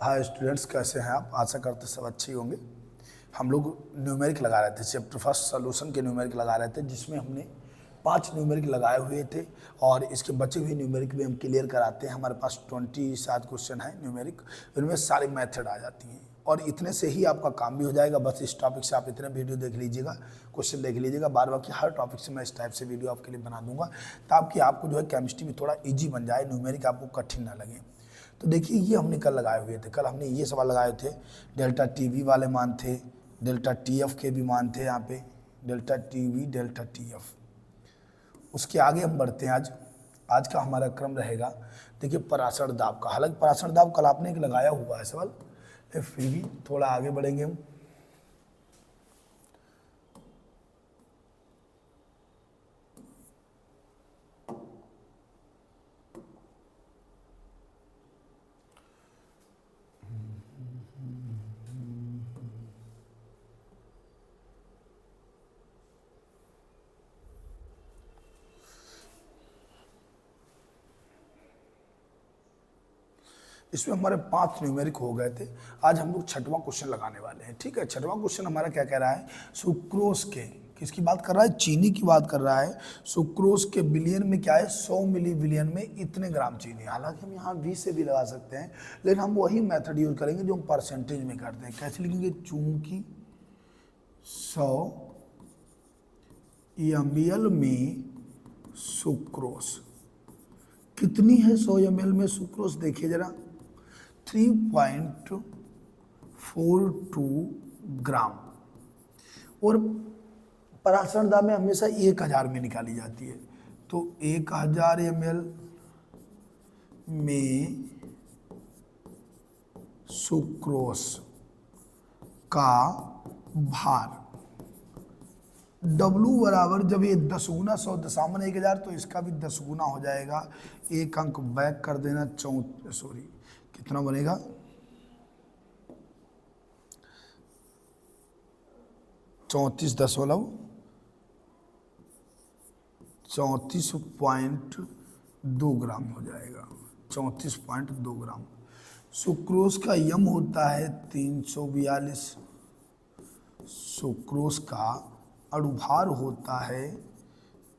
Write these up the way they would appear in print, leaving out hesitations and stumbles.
Hi students, कैसे हैं आप? आशा करते सब अच्छे ही होंगे। हम लोग न्यूमेरिक लगा रहे थे, चैप्टर फर्स्ट सॉल्यूशन के न्यूमेरिक लगा रहे थे, जिसमें हमने 5 न्यूमेरिक लगाए हुए थे और इसके बचे हुए न्यूमेरिक भी हम क्लियर कराते हैं। हमारे पास 27 क्वेश्चन है न्यूमेरिक, इनमें सारी मेथड आ जाती हैं और इतने से ही आपका काम भी हो जाएगा। बस इस टॉपिक से आप इतने वीडियो देख लीजिएगा, क्वेश्चन देख लीजिएगा, बार बार की हर टॉपिक से मैं इस टाइप से वीडियो आपके लिए बना दूंगा ताकि आपको जो है केमिस्ट्री में थोड़ा ईजी बन जाए, न्यूमेरिक आपको कठिन ना लगे। तो देखिए, ये हमने कल लगाए हुए थे। कल हमने ये सवाल लगाए थे, डेल्टा टीवी वाले मान थे, डेल्टा टीएफ के भी मान थे यहाँ पे, डेल्टा टीवी डेल्टा टीएफ। उसके आगे हम बढ़ते हैं। आज का हमारा क्रम रहेगा, देखिए, पराशर दाब का। हालांकि पराशर दाब कल आपने एक लगाया हुआ है सवाल, फिर भी थोड़ा आगे बढ़ेंगे हम। इसमें हमारे 5 न्यूमेरिक हो गए थे। आज हम लोग 6वां क्वेश्चन लगाने वाले हैं। ठीक है, 6वां क्वेश्चन हमारा क्या कह रहा है? सुक्रोज के, किसकी बात कर रहा है? चीनी की बात कर रहा है। सुक्रोज के बिलियन में क्या है? 100 मिली बिलियन में इतने ग्राम चीनी। हालांकि हम यहाँ 20 से भी लगा सकते हैं, लेकिन हम वही मेथड यूज करेंगे जो हम परसेंटेज में करते हैं। कैसे लिखेंगे? चूंकि 100 ml में सुक्रोज कितनी है? 100 ml में सुक्रोज देखिए जरा, 3.42 ग्राम। और पराशर दाब में हमेशा 1000 में निकाली जाती है, तो 1000 ml में सुक्रोज का भार W बराबर, जब ये 10 गुना 100 दशामन 1000, तो इसका भी 10 गुना हो जाएगा। एक अंक बैक कर देना, कितना बनेगा? 34.2 ग्राम हो जाएगा। 34.2 ग्राम। सुक्रोज का यम होता है 342। सुक्रोज का अणुभार होता है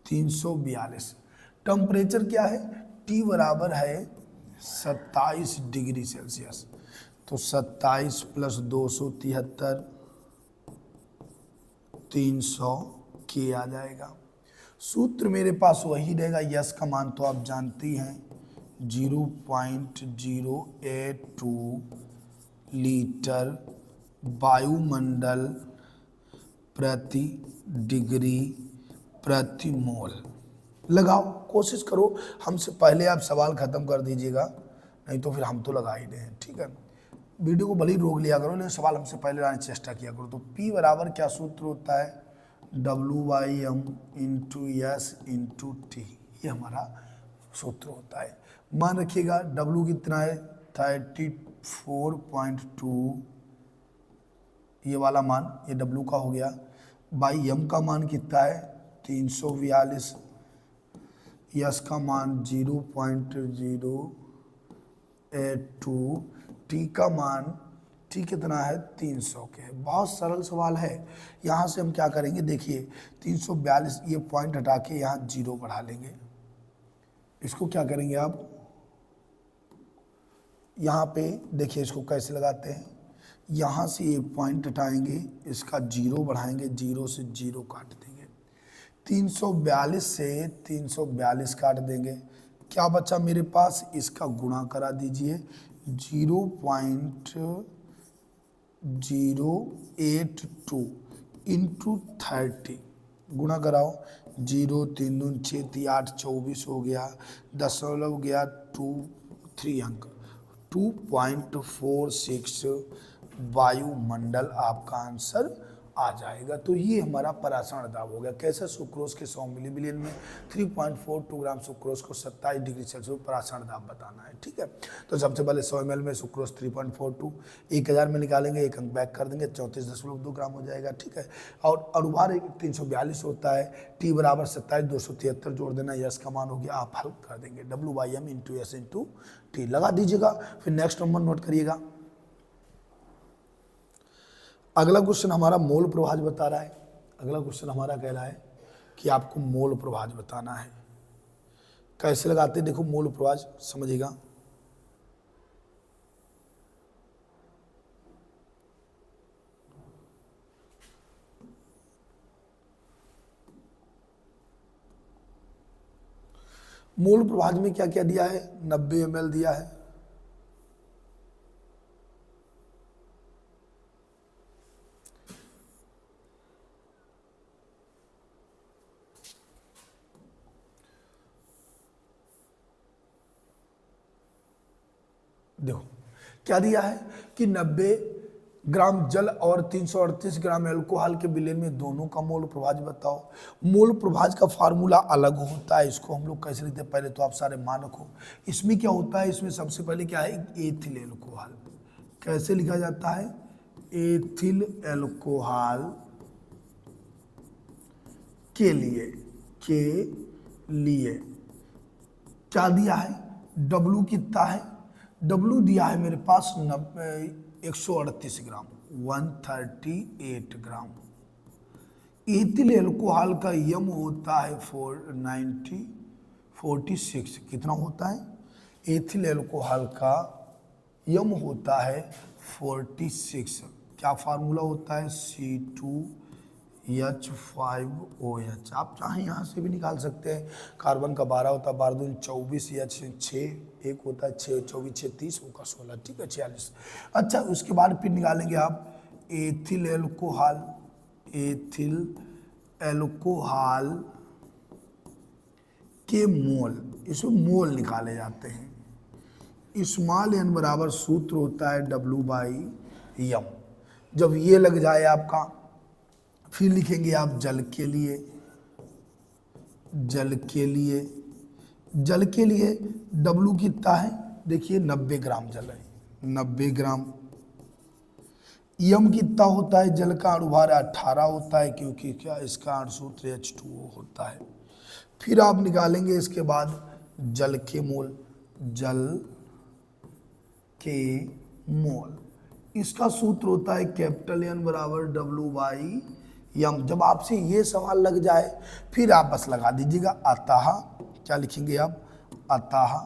342। टेम्परेचर क्या है? T बराबर है 27 डिग्री सेल्सियस, तो 27 + 273, 300 के आ जाएगा। सूत्र मेरे पास वही रहेगा। यस का मान तो आप जानते ही हैं, 0.082 लीटर वायुमंडल प्रति डिग्री प्रति मोल। लगाओ, कोशिश करो, हमसे पहले आप सवाल खत्म कर दीजिएगा, नहीं तो फिर हम तो लगा ही दें। ठीक है, वीडियो को भले ही रोक लिया करो, लेकिन सवाल हमसे पहले लाने की चेष्टा किया करो। तो P बराबर क्या सूत्र होता है? W/m × S × T, ये हमारा सूत्र होता है। मान रखिएगा W कितना है? 34.2, ये वाला मान, ये W का हो गया। बाई m का मान कितना है? 342। यस का मान 0.082। टी का मान, टी कितना है? 300 के। बहुत सरल सवाल है। यहाँ से हम क्या करेंगे? देखिए, 342, ये पॉइंट हटा के यहाँ 0 बढ़ा लेंगे। इसको क्या करेंगे आप? यहाँ पे देखिए, इसको कैसे लगाते हैं? यहाँ से एक पॉइंट हटाएंगे, इसका 0 बढ़ाएंगे, 0 से 0 काट देंगे। 342 से 342 काट देंगे, क्या बचा मेरे पास? इसका गुणा करा दीजिए, 0.082 × 30 गुणा कराओ। 0 3 दूनी 6 3 8 24 हो गया, दशमलव गया 3 अंक, 2.46 वायुमंडल आपका आंसर आ जाएगा। तो ये हमारा पराशर दाब हो गया। कैसे? सुक्रोज के 100 मिली बिलियन में 3.42 ग्राम सुक्रोज को 27 डिग्री सेल्सियस पराशर दाब बताना है। ठीक है, तो सबसे पहले 100 ml में सुक्रोज 3.42, 1000 में निकालेंगे, एक अंक बैक कर देंगे, 34.2 ग्राम हो जाएगा। ठीक है, और अणुभार 342 होता है। T बराबर 27, 273 जोड़ देना, यस का मान हो गया, आप हल कर देंगे। W/m × S × T लगा दीजिएगा। फिर नेक्स्ट नंबर नोट करिएगा, अगला क्वेश्चन हमारा मोल प्रभाज बता रहा है। अगला क्वेश्चन हमारा कह रहा है कि आपको मोल प्रभाज बताना है। कैसे लगाते हैं देखो मोल प्रभाज, समझिएगा। मोल प्रभाज में क्या क्या दिया है, 90 ml दिया है, देखो क्या दिया है कि 90 ग्राम जल और 338 ग्राम एल्कोहल के विलयन में दोनों का मोल प्रभाज बताओ। मोल प्रभाज का फार्मूला अलग होता है, इसको हम लोग कैसे लिखते हैं, पहले तो आप सारे मान रखो। इसमें क्या होता है, इसमें सबसे पहले क्या है, एथिल एल्कोहल। कैसे लिखा जाता है, एथिल एल्कोहल के लिए क्या दिया है, डब्लू कितना है, डब्लू दिया है मेरे पास 138 ग्राम, 138 ग्राम। एथिल एल्कोहल का यम होता है 46, कितना होता है, एथिल एल्कोहल का यम होता है 46। क्या फार्मूला होता है, C2H5OH। आप चाहें यहाँ से भी निकाल सकते हैं, कार्बन का 12 होता है, 12 दूनी 24, या 6 एक होता है, 6 24 6 30 होगा 16, ठीक है 46। अच्छा उसके बाद फिर निकालेंगे आप एथिल एल्कोहल, एथिल एल्कोहल के मोल, इसमें मोल निकाले जाते हैं। स्मॉल n बराबर सूत्र होता है W/m। जब ये लग जाए आपका, फिर लिखेंगे आप जल के लिए, जल के लिए, जल के लिए W कितना है, देखिए 90 ग्राम जल है, 90 ग्राम। यम कितना होता है, जल का अणुभार 18 होता है, क्योंकि क्या इसका अणुसूत्र H2O होता है। फिर आप निकालेंगे इसके बाद जल के मोल, जल के मोल, इसका सूत्र होता है कैपिटल N बराबर W/m। जब आपसे ये सवाल लग जाए फिर आप बस लगा दीजिएगा अतः, क्या लिखेंगे आप, अतः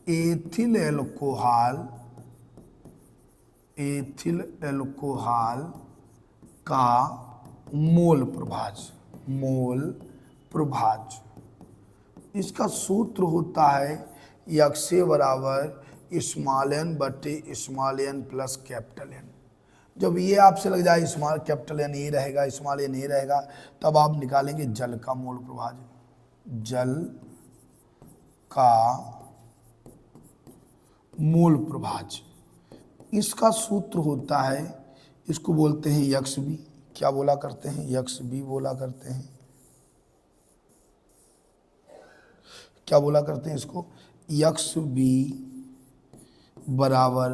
एथिल एल्कोहल, एथिल एल्कोहल का मोल प्रभाज, मोल प्रभाज, इसका सूत्र होता है यक्से बराबर स्मॉल n बटे small n plus capital N। जब ये आपसे लग जाए स्मॉल कैपिटल N ये रहेगा, स्मॉल n ये रहेगा, तब आप निकालेंगे जल का मोल प्रभाज, जल का मोल प्रभाज। इसका सूत्र होता है, इसको बोलते हैं यक्स बी, क्या बोला करते हैं, यक्स बी बोला करते हैं, क्या बोला करते हैं इसको, यक्स बी बराबर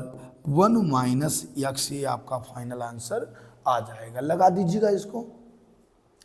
1 माइनस यक्स, ये आपका फाइनल आंसर आ जाएगा। लगा दीजिएगा इसको,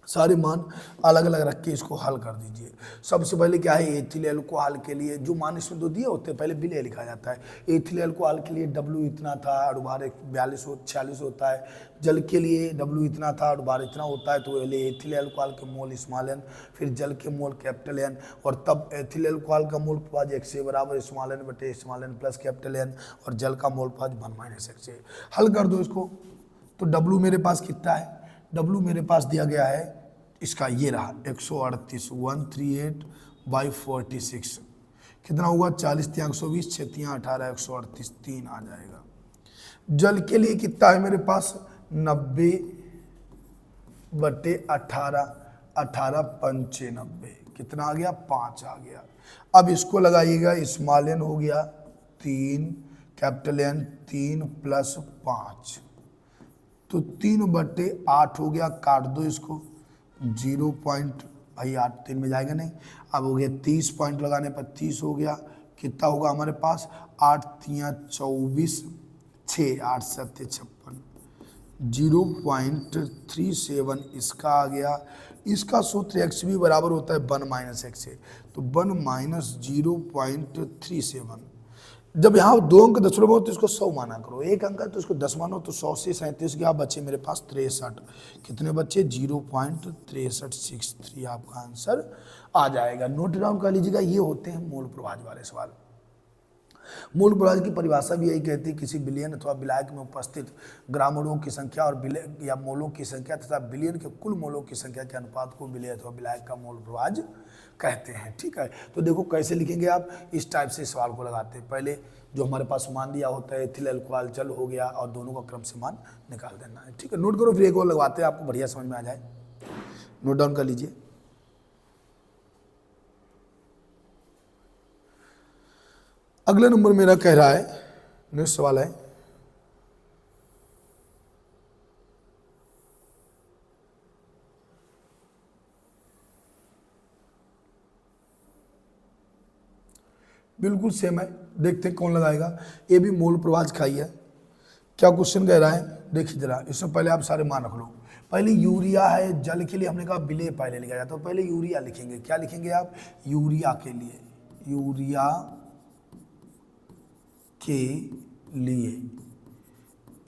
सारे मान अलग अलग रख के इसको हल कर दीजिए। सबसे पहले क्या है, एथिल एल्कोहल के लिए जो मान इसमें दो दिए होते हैं पहले विलय लिखा जाता है। एथिल एल्कोहल के लिए W इतना था, अणुभार 46 होता है। जल के लिए W इतना था, अणुभार इतना होता है, तो पहले एथिल एल्कोहल के मोल स्मॉल n, फिर जल के मोल कैपिटल N, और तब एथिल एल्कोहल का मोल प्रभाज x बराबर स्मॉल n बटे small n plus capital N, और जल का मोल प्रभाज 1 माइनस x। हल कर दो इसको, तो W मेरे पास कितना है, W मेरे पास दिया गया है, इसका ये रहा 138, 138/46, कितना होगा 40 × 120, 6 × 18, 138, 3 आ जाएगा। जल के लिए कितना है मेरे पास, 90/18, 18 पंचे 90, कितना आ गया, 5 आ गया। अब इसको लगाइएगा, स्मॉल n हो गया 3, कैपिटल N 3 + 5, तो 3/8 हो गया, काट दो इसको, 0 पॉइंट, भाई 8 3 में जाएगा नहीं, अब हो गया 30 पॉइंट लगाने पर 30 हो गया, कितना होगा हमारे पास, 8 × 24, 6 8 7 56, 0.37 इसका आ गया। इसका सूत्र एक्स भी बराबर होता है 1 माइनस एक्स से, तो 1 माइनस 0.37, जब यहाँ 2 अंक दशमलव हो तो इसको 100 माना करो, 1 अंक है तो इसको 10 मानो, तो 100 से 37 क्या बचे मेरे पास 63, कितने बच्चे 0.6363 आपका आंसर आ जाएगा। नोट डाउन कर लीजिएगा, ये होते हैं मूल प्रभाज वाले सवाल। मूल प्रभाज की परिभाषा भी यही कहती है, किसी बिलियन अथवा विलायक में उपस्थित ग्रामोलों की संख्या और या मोलों की संख्या तथा बिलियन के कुल मोलों की संख्या के अनुपात को बिलियन अथवा विलायक का मूल प्रभाज कहते हैं। ठीक है, तो देखो कैसे लिखेंगे आप, इस टाइप से सवाल को लगाते हैं। पहले जो हमारे पास मान दिया होता है एथिल अल्कोहल जल हो गया, और दोनों का क्रम से मान निकाल देना है। ठीक है, नोट करो, फिर एक और लगवाते हैं, आपको बढ़िया समझ में आ जाए। नोट डाउन कर लीजिए। अगला नंबर मेरा कह रहा है, नेक्स्ट सवाल है, बिल्कुल सेम है, देखते हैं कौन लगाएगा। ये भी मूल प्रभाज का ही है। क्या क्वेश्चन कह रहा है, देखिए जरा, इसमें पहले आप सारे मान रख लो। पहले यूरिया है, जल के लिए हमने कहा विलेय पहले लिखा जाता है, तो पहले यूरिया लिखेंगे। क्या लिखेंगे आप, यूरिया के लिए, यूरिया के लिए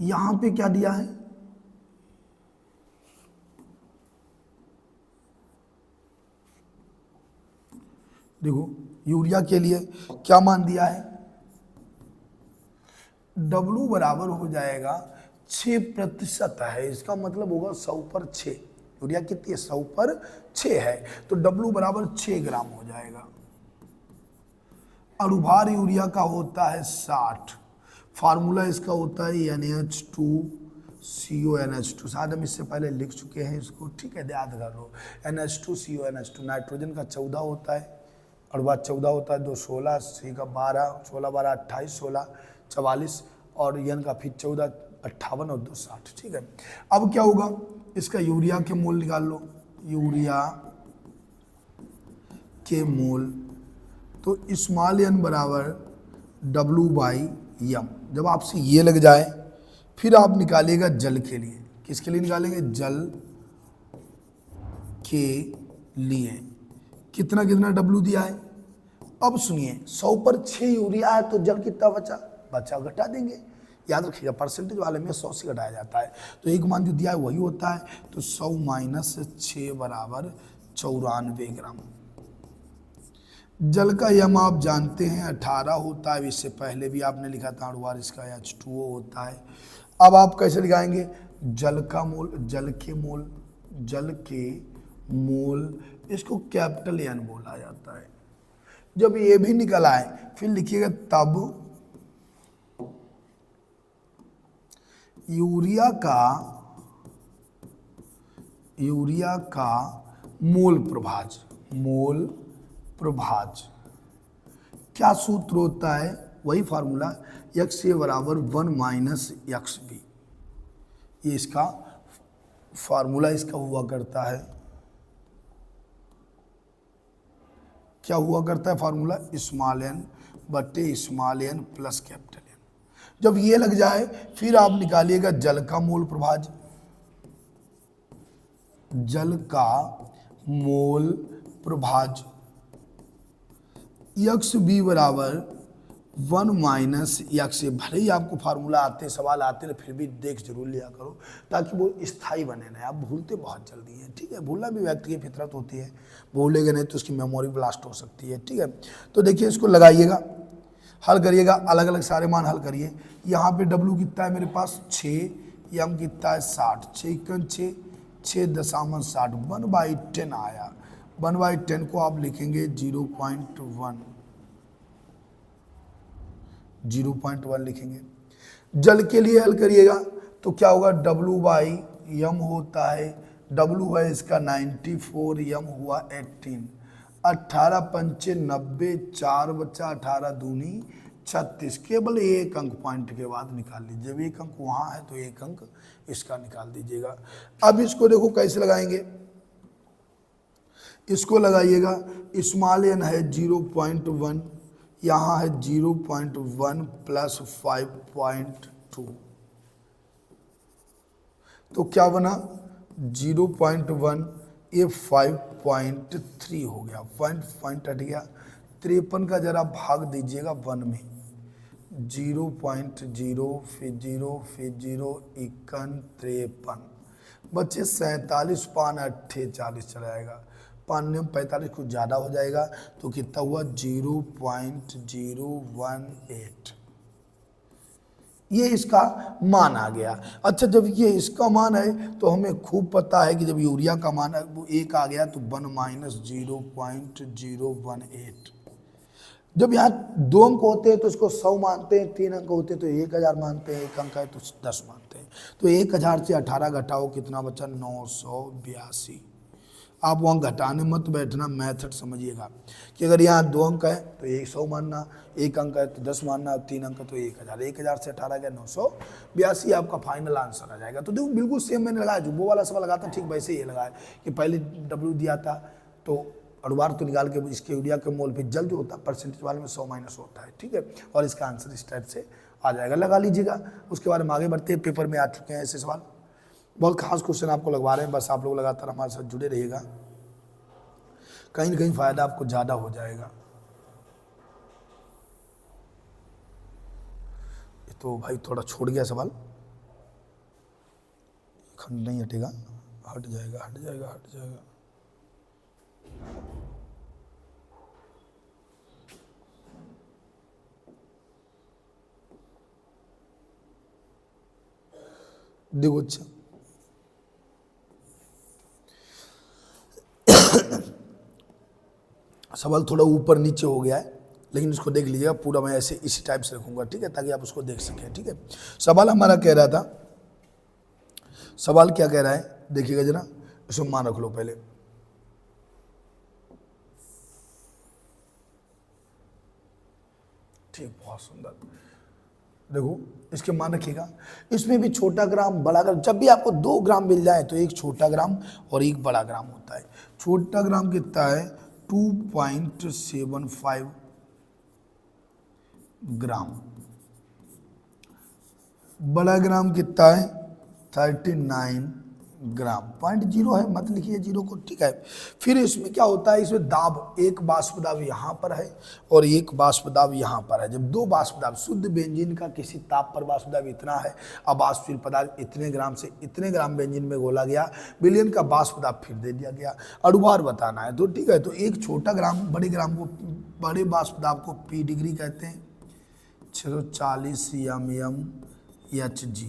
यहां पे क्या दिया है, देखो यूरिया के लिए क्या मान दिया है, W बराबर हो जाएगा 6% है, इसका मतलब होगा 100 पर 6। यूरिया कितनी है, 100 पर 6 है, तो W बराबर 6 ग्राम हो जाएगा। अणुभार यूरिया का होता है 60, फार्मूला इसका होता है NH2CONH2, शायद हम इससे पहले लिख चुके हैं इसको, ठीक है, याद कर लो। NH2CONH2 नाइट्रोजन का 14 होता है, अणुभार 14 होता है, 2 16, C का 12, 16 12 28, 16 44, और N का फिर 14 58 और 2 60। ठीक है, अब क्या होगा, इसका यूरिया के मोल निकाल लो, यूरिया के मोल, तो स्मॉल n बराबर W/m। जब आपसे ये लग जाए फिर आप निकालिएगा जल के लिए। किसके लिए निकालेंगे, जल के लिए। कितना कितना W दिया है, अब सुनिए 100 पर 6 यूरिया है, तो जल कितना बचा घटा देंगे। याद रखिएगा परसेंटेज वाले में 100 से घटाया जाता है, तो एक मान जो दिया है वही होता है, तो 100 माइनस 6 बराबर 94 ग्राम। जल का यम आप जानते हैं 18 होता है, इससे पहले भी आपने लिखा था अणुभार इसका H2O होता है। अब आप कैसे लिखाएंगे, जल का मोल, जल के मोल इसको कैपिटल N बोला जाता है। जब ये भी निकल आए फिर लिखिएगा तब यूरिया का मोल प्रभाज क्या सूत्र होता है, वही फार्मूला XA बराबर 1 माइनस XB, ये इसका फार्मूला इसका हुआ करता है। क्या हुआ करता है फार्मूला, स्मॉल n बटे small n plus capital N। जब ये लग जाए फिर आप निकालिएगा जल का मोल प्रभाज, जल का मोल प्रभाज XB बराबर 1 माइनस XA। भले ही आपको फार्मूला आते सवाल आते ना, फिर भी देख जरूर लिया करो ताकि वो स्थायी बने ना, आप भूलते बहुत जल्दी हैं। ठीक है, भूलना भी व्यक्ति की फितरत होती है, भूलेंगे नहीं तो उसकी मेमोरी ब्लास्ट हो सकती है। ठीक है, तो देखिए इसको लगाइएगा, हल करिएगा, अलग अलग सारे मान हल करिए। यहाँ पे W कितना है मेरे पास 6, M कितना है 60, 6 6.60, 1/10 आया। 1/10 को आप लिखेंगे 0.1 लिखेंगे। जल के लिए हल करिएगा तो क्या होगा, W/m होता है, W है इसका 94, M हुआ 18, 18 पंचे 90, 4 बचा 18 दूनी 36। केवल एक अंक पॉइंट के बाद निकाल लीजिए, जब एक अंक वहाँ है तो एक अंक इसका निकाल दीजिएगा। अब इसको देखो कैसे लगाएंगे, इसको लगाइएगा, स्मॉल n है 0.1, यहाँ है 0.1 प्लस 5.2, तो क्या बना 0.1, ये 5.3 हो गया, पॉइंट हट गया। 53 का जरा भाग दीजिएगा 1 में, 0.0 फिर 0 फिर 0 51 बच्चे 47 पान 48 चला जाएगा, 5 कुछ ज़्यादा हो जाएगा तो कितना हुआ 0.018, ये इसका मान आ गया। अच्छा जब ये इसका मान है तो हमें खूब पता है कि जब यूरिया का मान है वो 1 आ गया तो 1 - 0.018। जब यहाँ 2 अंक होते हैं तो इसको 100 मानते हैं, 3 अंक होते हैं तो 1000 मानते हैं, 1 अंक है तो 10 मानते हैं। तो 1000 से 18 घटाओ कितना बचा 982। आप वहाँ घटाने मत बैठना, मेथड समझिएगा कि अगर यहाँ 2 अंक है तो 100 मानना, 1 अंक है तो 10 मानना, 3 अंक है तो 1000। 1000 से 18 गया 982, आपका फाइनल आंसर आ जाएगा। तो देखो बिल्कुल सेम मैंने लगाया, जो वो वाला सवाल लगा था ठीक वैसे ही ये लगाया कि पहले W दिया था तो अड़ुबार तो निकाल के इसके यूरिया के मोल पे जल जो होता है परसेंटेज वाले में 100 माइनस होता है, ठीक है। और इसका आंसर इस टाइप से आ जाएगा, लगा लीजिएगा। उसके बारे में आगे बढ़ते हैं, पेपर में आ चुके हैं ऐसे सवाल, बहुत खास क्वेश्चन आपको लगवा रहे हैं, बस आप लोग लगातार हमारे साथ जुड़े रहिएगा, कहीं ना कहीं फायदा आपको ज़्यादा हो जाएगा। तो भाई थोड़ा छोड़ गया सवाल, खंड नहीं हटेगा, हट जाएगा हट जाएगा हट जाएगा। देखो अच्छा सवाल थोड़ा ऊपर नीचे हो गया है, लेकिन इसको देख लीजिएगा पूरा, मैं ऐसे इसी टाइप से रखूंगा, ठीक है, ताकि आप उसको देख सकें, ठीक है। सवाल हमारा कह रहा था, सवाल क्या कह रहा है देखिएगा जरा, इसको मान रख लो पहले। ठीक, बहुत सुंदर। देखो इसके मान रखिएगा, इसमें भी छोटा ग्राम बड़ा ग्राम, जब भी आपको 2 ग्राम मिल जाए तो एक छोटा ग्राम और एक बड़ा ग्राम होता है। छोटा ग्राम कितना है 2.75 ग्राम, बड़ा ग्राम कितना है 39 ग्राम। 0.0 है, मत लिखिए 0 को, ठीक है। फिर इसमें क्या होता है, इसमें दाब, एक बाष्प दाब यहाँ पर है और एक बाष्प दाब यहाँ पर है। जब 2 बाष्प दाब, शुद्ध बेंजीन का किसी ताप पर बाष्प दाब इतना है, अब बाष्पशील पदार्थ इतने ग्राम से इतने ग्राम बेंजीन में घोला गया, विलयन का बाष्प दाब फिर दे दिया गया, अणुभार बताना है तो ठीक है। तो एक छोटा ग्राम बड़े ग्राम को, बड़े बाष्प दाब को P डिग्री कहते हैं, 640 mmHg,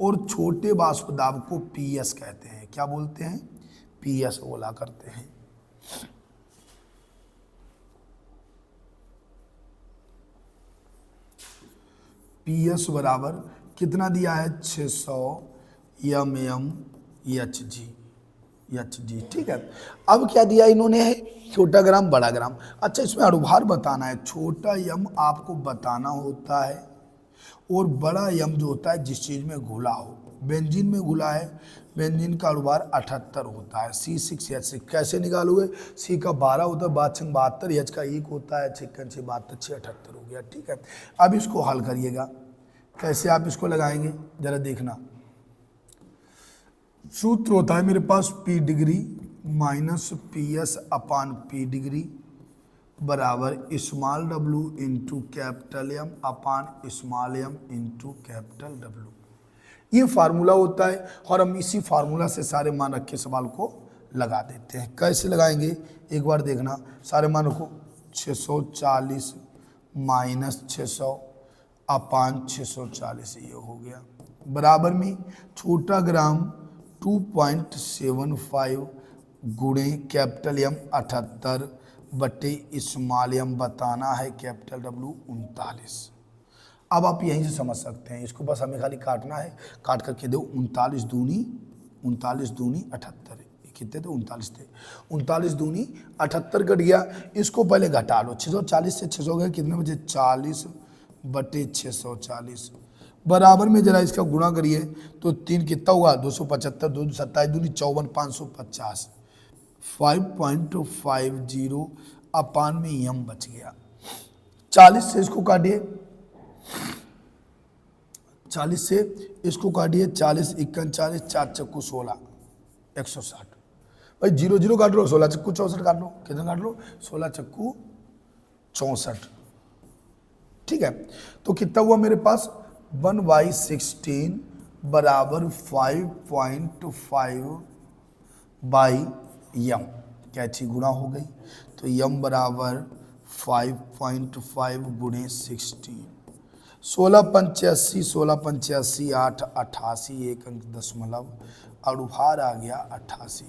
और छोटे बाष्प दाब को PS कहते हैं। क्या बोलते हैं, PS बोला करते हैं। PS बराबर कितना दिया है 600 mmHg, ठीक है। अब क्या दिया इन्होंने है, छोटा ग्राम बड़ा ग्राम। अच्छा इसमें अणुभार बताना है, छोटा यम आपको बताना होता है और बड़ा यम जो होता है जिस चीज़ में घुला हो। बेंजीन में घुला है, बेंजीन का अणुभार 78 होता है, C6H6। कैसे निकालोगे, C का 12 होता है, 5 72, H का 1 होता है, 6 72 78 हो गया, ठीक है। अब इसको हल करिएगा, कैसे आप इसको लगाएंगे जरा देखना। सूत्र होता है मेरे पास P डिग्री माइनस PS अपान P डिग्री बराबर small w into capital M अपान small m into capital W। ये फार्मूला होता है और हम इसी फार्मूला से सारे मान रख के सवाल को लगा देते हैं। कैसे लगाएंगे एक बार देखना, सारे मान को 640 माइनस 600 अपान 640 ये हो गया, बराबर में छोटा ग्राम 2.75 गुणे कैपिटल M 78 बटे स्मॉल m बताना है कैपिटल W 39। अब आप यहीं से समझ सकते हैं, इसको बस हमें खाली काटना है, काट करके दो 39 दूनी 78, कितने थे 39 थे, 39 दूनी 78 कट गया। इसको पहले घटा लो, 640 से 600 गए, कितने बचे 40 बटे 640 बराबर में जरा इसका गुणा करिए तो 3 कितना हुआ 275, 2 27 दूनी 54, 550 5.50 अपान में यम बच गया। 40 से इसको काटिए, 40 से इसको काटिए, 40 51 40 4 चक्कू 16 160। भाई 0 0 काट लो, 16 चक्कू 64 काट लो, कितना काट लो 16 चक्कू 64। ठीक है, तो कितना हुआ मेरे पास 1/16 बराबर 5.5 बाई यम, कैची गुणा हो गई, तो यम बराबर 5.5 गुणे 16, 16 85 8 88, एक अंक दशमलव और भार आ गया 88।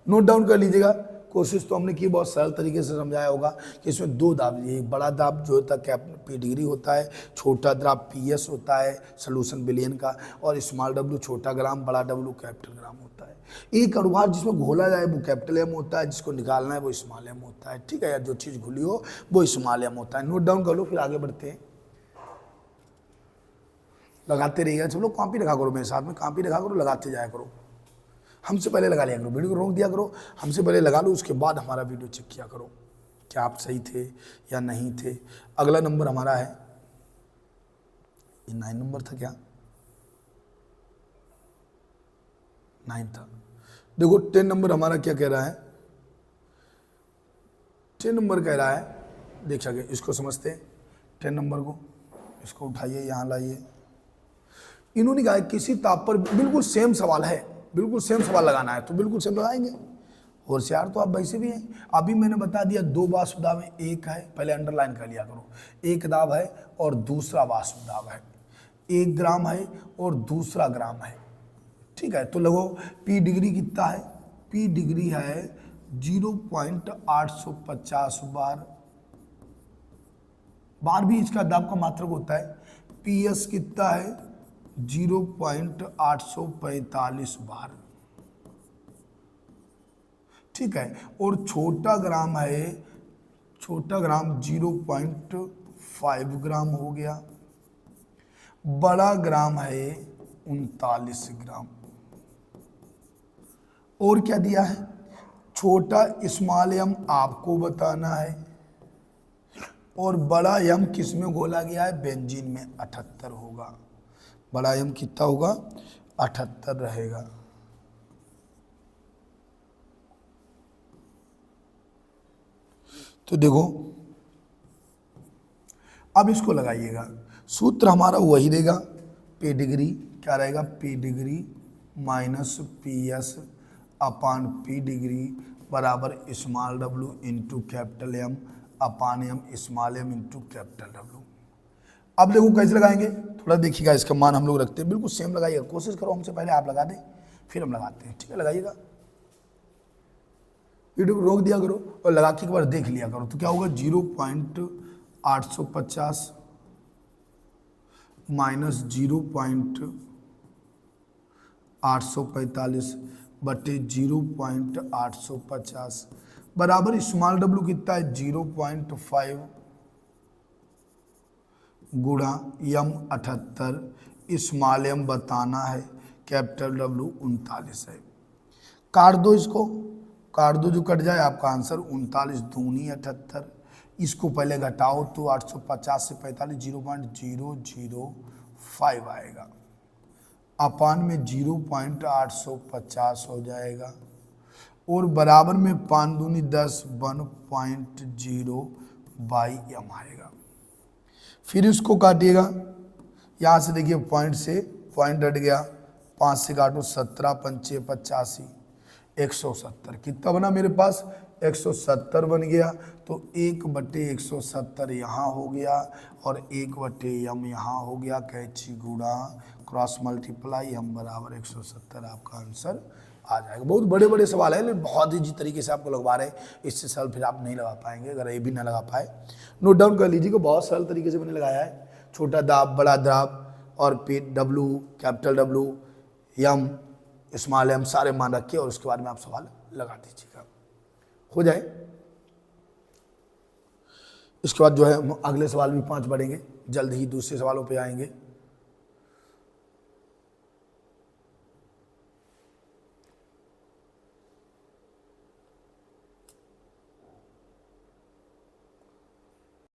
नोट डाउन कर लीजिएगा। कोशिश तो हमने की बहुत सरल तरीके से समझाया होगा कि इसमें दो दाब, एक बड़ा दाब जो होता है पी डिग्री होता है, छोटा दाब पीएस होता है सोल्यूशन बिलियन का, और स्मॉल डब्ल्यू छोटा ग्राम, बड़ा डब्ल्यू कैपिटल ग्राम होता है। एक अनुभार जिसमें घोला जाए वो कैपिटल एम होता है, जिसको निकालना है वो स्मॉल एम होता है, ठीक है, या जो चीज़ घुली हो वो स्मॉल एम होता है। नोट डाउन कर लो, फिर आगे बढ़ते हैं। लगाते रहिएगा सब लोग, कॉपी रखा करो मेरे साथ में, कॉपी रखा करो, लगाते जाया करो, हमसे पहले लगा लिया करो, वीडियो को रोक दिया करो, हमसे पहले लगा लो, उसके बाद हमारा वीडियो चेक किया करो क्या आप सही थे या नहीं थे। अगला नंबर हमारा है, ये 9 नंबर था क्या, 9 था। देखो 10 नंबर हमारा क्या कह रहा है, 10 नंबर कह रहा है, देख सके इसको समझते हैं। 10 नंबर को इसको उठाइए, यहाँ लाइए। इन्होंने कहा किसी ताप पर, बिल्कुल सेम सवाल है, बिल्कुल सेम सवाल लगाना है तो बिल्कुल सेम लगाएंगे। होशियार तो आप वैसे भी हैं। अभी मैंने बता दिया 2 वाष्प दाब है, एक है, पहले अंडरलाइन कर लिया करो, एक दाब है और दूसरा वाष्प दाब है, 1 ग्राम है और दूसरा ग्राम है, ठीक है। तो लगो पी डिग्री कितना है, पी डिग्री है 0.850 बार भी इसका दाब का मात्रक होता है। पी एस कितना है 0.845 बार, ठीक है। और छोटा ग्राम है, छोटा ग्राम 0.5 ग्राम हो गया, बड़ा ग्राम है 39 ग्राम। और क्या दिया है, छोटा स्मॉल एम आपको बताना है, और बड़ा एम किस में घोला गया है, बेंजीन में 78 होगा, बड़ा एम कितना होगा 78 रहेगा। तो देखो अब इसको लगाइएगा, सूत्र हमारा वही रहेगा, पी डिग्री क्या रहेगा, P degree minus P S upon P degree बराबर small W into capital M upon M small M into capital W. अब देखो कैसे लगाएंगे, थोड़ा देखिएगा, इसका मान हम लोग रखते हैं, बिल्कुल सेम लगाइएगा, कोशिश करो हमसे पहले आप लगा दें फिर हम लगाते हैं, ठीक है। लगाइएगा, वीडियो को रोक दिया करो और लगा के एक बार देख लिया करो। तो क्या होगा 0.850 माइनस 0.845 बटे 0.850 बराबर स्मॉल डब्ल्यू कितना है 0.5 गुणा यम 78, स्मॉल एम बताना है, कैपिटल डब्ल्यू 39 है। काट दो इसको, काट दो, जो कट जाए आपका आंसर 39 दूनी 78, इसको पहले घटाओ तो 850 से 45 0.005 आएगा, अपान में 0.850 हो जाएगा, और बराबर में 5 दूनी 10 1.0 बाई एम आएगा। फिर इसको काटिएगा, यहाँ से देखिए पॉइंट से पॉइंट हट गया, 5 से काटो 17 पंचे 85 170, कितना बना मेरे पास 170 बन गया। तो 1/170 यहाँ हो गया और 1/m यहाँ हो गया, कैची गुणा क्रॉस मल्टीप्लाई हम बराबर 170 आपका आंसर आ जाएगा। बहुत बड़े बड़े सवाल है लेकिन बहुत ईजी तरीके से आपको लगवा रहे हैं, इससे सरल फिर आप नहीं लगा पाएंगे अगर ये भी ना लगा पाए। नोट डाउन कर लीजिएगा, बहुत सरल तरीके से मैंने लगाया है, छोटा दाब बड़ा दाब और P W capital W M small M सारे मान रखे और उसके बाद में आप सवाल लगा दीजिएगा, हो जाए। इसके बाद जो है अगले सवाल भी 5 बढ़ेंगे, जल्द ही दूसरे सवालों पे आएंगे।